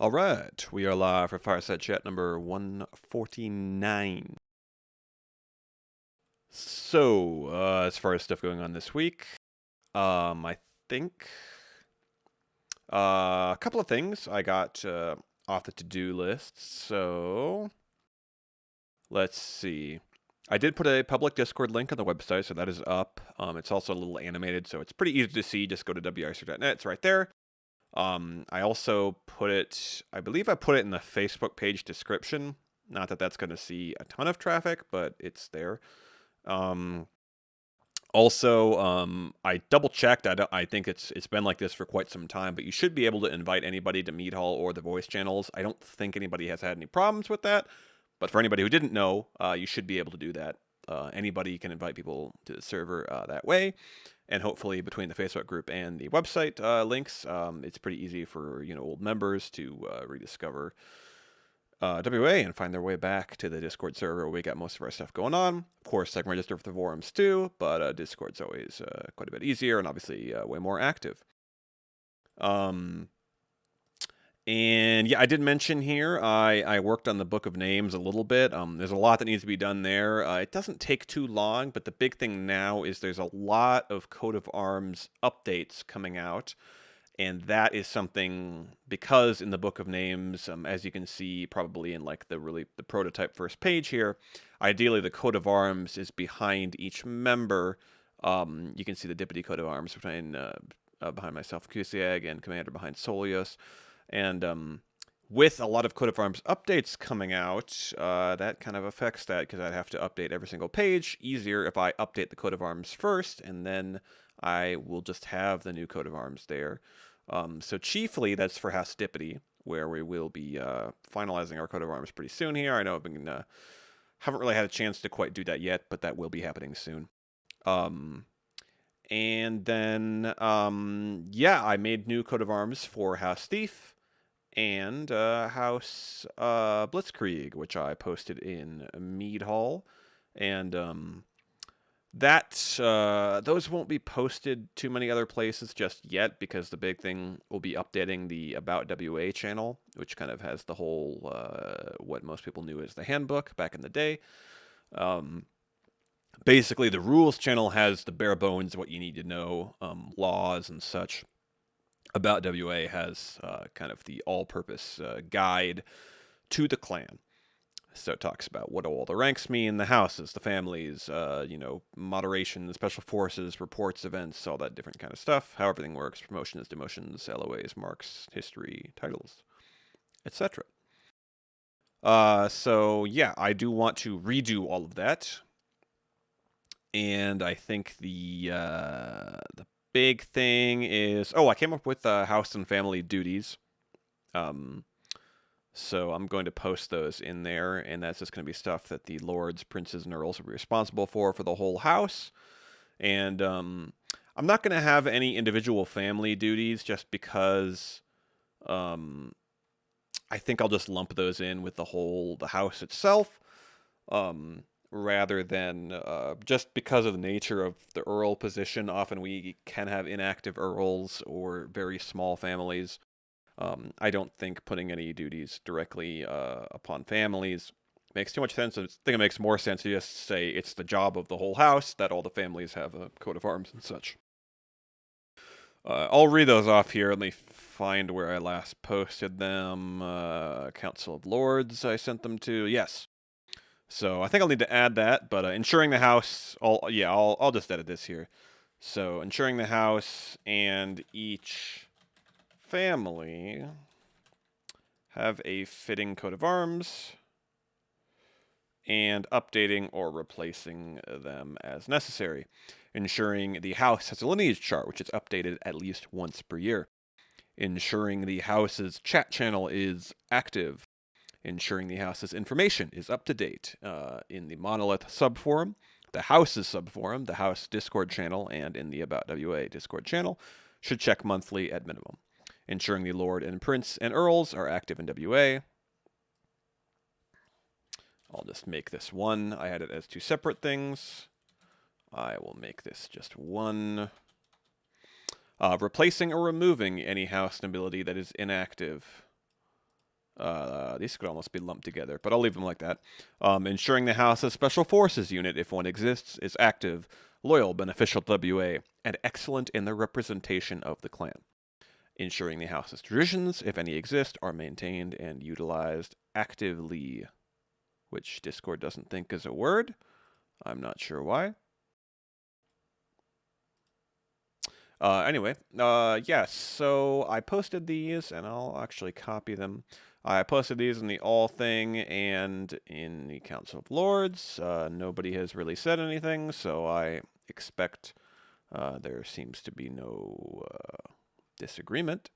All right, we are live for Fireside Chat number 149. So, as far as stuff going on this week, I think a couple of things I got off the to-do list. So, let's see. I did put a public Discord link on the website, so that is up. It's also a little animated, so it's pretty easy to see. Just go to wicer.net. It's right there. I also put it, I believe I put it in the Facebook page description. Not that that's going to see a ton of traffic, but it's there. I double checked. I think it's been like this for quite some time, but you should be able to invite anybody to Mead Hall or the voice channels. I don't think anybody has had any problems with that, but for anybody who didn't know, you should be able to do that. Anybody can invite people to the server that way. And hopefully, between the Facebook group and the website links, it's pretty easy for old members to rediscover WA and find their way back to the Discord server where we got most of our stuff going on. Of course, I can register for the forums too, but Discord's always quite a bit easier and obviously way more active. And yeah, I did mention here, I worked on the Book of Names a little bit. There's a lot that needs to be done there. It doesn't take too long, but the big thing now is there's a lot of Coat of Arms updates coming out. And that is something, because in the Book of Names, as you can see probably in like the prototype first page here, ideally the coat of arms is behind each member. You can see the Deputy Coat of Arms behind myself, Cusiag, and Commander behind Solius. And with a lot of Coat of Arms updates coming out, that kind of affects that, because I'd have to update every single page. Easier if I update the Coat of Arms first, and then I will just have the new Coat of Arms there. So chiefly that's for House Deputy, where we will be finalizing our Coat of Arms pretty soon here. I know haven't really had a chance to quite do that yet, but that will be happening soon. And then, yeah, I made new Coat of Arms for House Thief and House Blitzkrieg, which I posted in Mead Hall. And those won't be posted too many other places just yet, because the big thing will be updating the About WA channel, which kind of has the whole what most people knew as the handbook back in the day. Basically, the rules channel has the bare bones, what you need to know, laws and such. About WA has kind of the all-purpose guide to the clan. So it talks about what all the ranks mean, the houses, the families, moderation, the special forces, reports, events, all that different kind of stuff. How everything works, promotions, demotions, LOAs, marks, history, titles, etc. So yeah, I do want to redo all of that. And I think the big thing is, I came up with house and family duties. So I'm going to post those in there, and that's just going to be stuff that the lords, princes, and earls will be responsible for the whole house. And I'm not going to have any individual family duties, just because I think I'll just lump those in with the house itself, rather than just because of the nature of the earl position. Often we can have inactive earls or very small families. I don't think putting any duties directly upon families makes too much sense. I think it makes more sense to just say it's the job of the whole house that all the families have a coat of arms and such. I'll read those off here. Let me find where I last posted them. Council of Lords, I sent them to. Yes. So I think I'll need to add that, but ensuring the house, I'll just edit this here. So ensuring the house and each family have a fitting coat of arms, and updating or replacing them as necessary. Ensuring the house has a lineage chart, which is updated at least once per year. Ensuring the house's chat channel is active. Ensuring the house's information is up to date in the Monolith subforum, the house's subforum, the house Discord channel, and in the About WA Discord channel. Should check monthly at minimum. Ensuring the Lord and Prince and Earls are active in WA. I'll just make this one. I had it as two separate things. I will make this just one. Replacing or removing any house nobility that is inactive. These could almost be lumped together, but I'll leave them like that. Ensuring the House's Special Forces unit, if one exists, is active, loyal, beneficial to WA, and excellent in their representation of the clan. Ensuring the House's traditions, if any exist, are maintained and utilized actively, which Discord doesn't think is a word. I'm not sure why. Anyway, yes, so I posted these, and I'll actually copy them. I posted these in the All thing and in the Council of Lords. Nobody has really said anything, so I expect there seems to be no disagreement.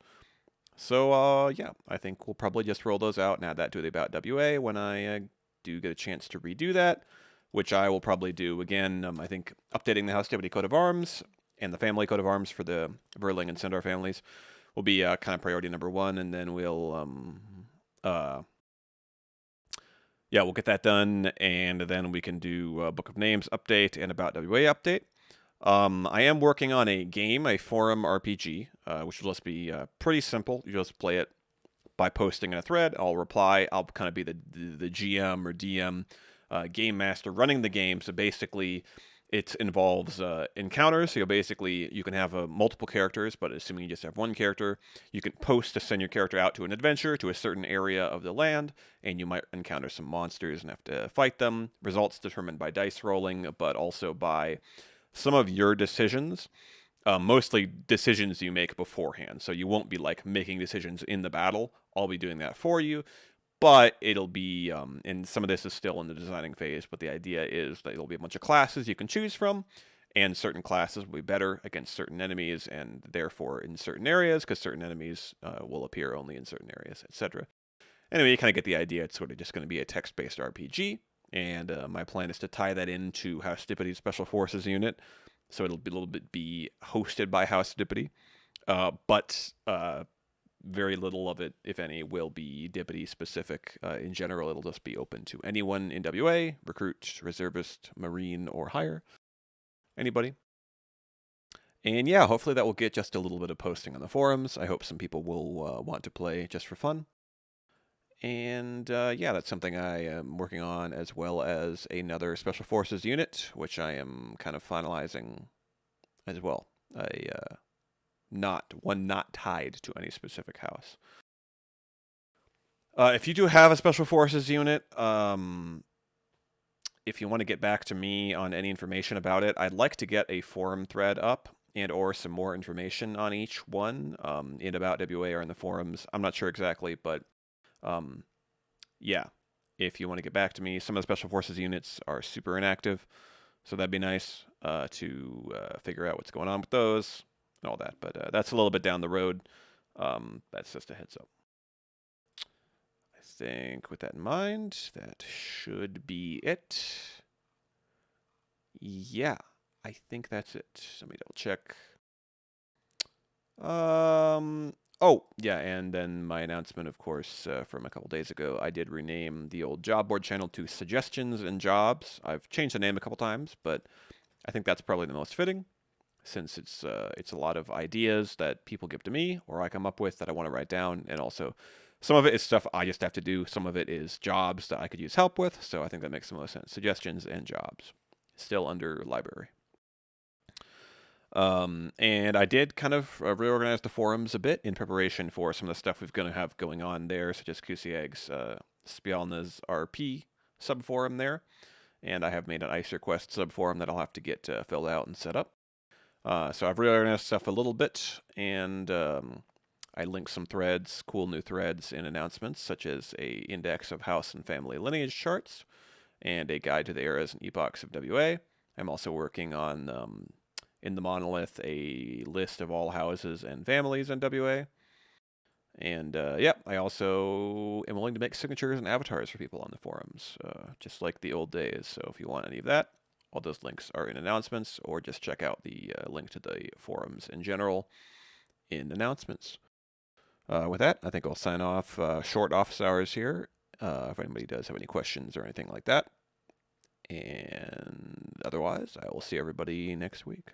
So, yeah, I think we'll probably just roll those out and add that to the About WA when I do get a chance to redo that, which I will probably do again. I think updating the House Deputy Coat of Arms and the family coat of arms for the Verling and Sendar families will be kind of priority number one, and then we'll we'll get that done, and then we can do Book of Names update and About WA update. I am working on a game, a forum RPG, which will just be pretty simple. You just play it by posting in a thread. I'll reply. I'll kind of be the GM or DM, game master running the game. So basically, it involves encounters. So you can have multiple characters, but assuming you just have one character, you can post to send your character out to an adventure to a certain area of the land, and you might encounter some monsters and have to fight them. Results determined by dice rolling, but also by some of your decisions. Mostly decisions you make beforehand. So you won't be like making decisions in the battle. I'll be doing that for you. But it'll be, and some of this is still in the designing phase, but the idea is that there'll be a bunch of classes you can choose from, and certain classes will be better against certain enemies, and therefore in certain areas, because certain enemies will appear only in certain areas, etc. Anyway, you kind of get the idea. It's sort of just going to be a text-based RPG, and my plan is to tie that into House Deputy's Special Forces unit, so it'll be a little bit be hosted by House Deputy, but very little of it, if any, will be Deputy specific. In general, it'll just be open to anyone in WA, recruit, reservist, marine, or higher. Anybody. And yeah, hopefully that will get just a little bit of posting on the forums. I hope some people will want to play just for fun. And yeah, that's something I am working on, as well as another Special Forces unit, which I am kind of finalizing as well. Not tied to any specific house. If you do have a Special Forces unit, if you want to get back to me on any information about it, I'd like to get a forum thread up and or some more information on each one in About WA or in the forums. I'm not sure exactly, but yeah, if you want to get back to me, some of the Special Forces units are super inactive, so that'd be nice to figure out what's going on with those and all that. But that's a little bit down the road. That's just a heads up. I think with that in mind, that should be it. Yeah, I think that's it. Let me double check. Oh, yeah, and then my announcement, of course, from a couple days ago, I did rename the old job board channel to Suggestions and Jobs. I've changed the name a couple times, but I think that's probably the most fitting, since it's a lot of ideas that people give to me or I come up with that I want to write down, and also some of it is stuff I just have to do. Some of it is jobs that I could use help with, so I think that makes the most sense. Suggestions and Jobs, still under library. And I did kind of reorganize the forums a bit in preparation for some of the stuff we're going to have going on there, such as Kusiag's Spjalna's RP subforum there. And I have made an Ice Request subforum that I'll have to get filled out and set up. So I've reorganized stuff a little bit, and I linked some threads, cool new threads in announcements, such as a index of house and family lineage charts, and a guide to the eras and epochs of WA. I'm also working on in the monolith a list of all houses and families in WA. And yeah, I also am willing to make signatures and avatars for people on the forums, just like the old days. So if you want any of that, all those links are in announcements, or just check out the link to the forums in general in announcements. With that, I think I'll sign off. Short office hours here, if anybody does have any questions or anything like that. And otherwise, I will see everybody next week.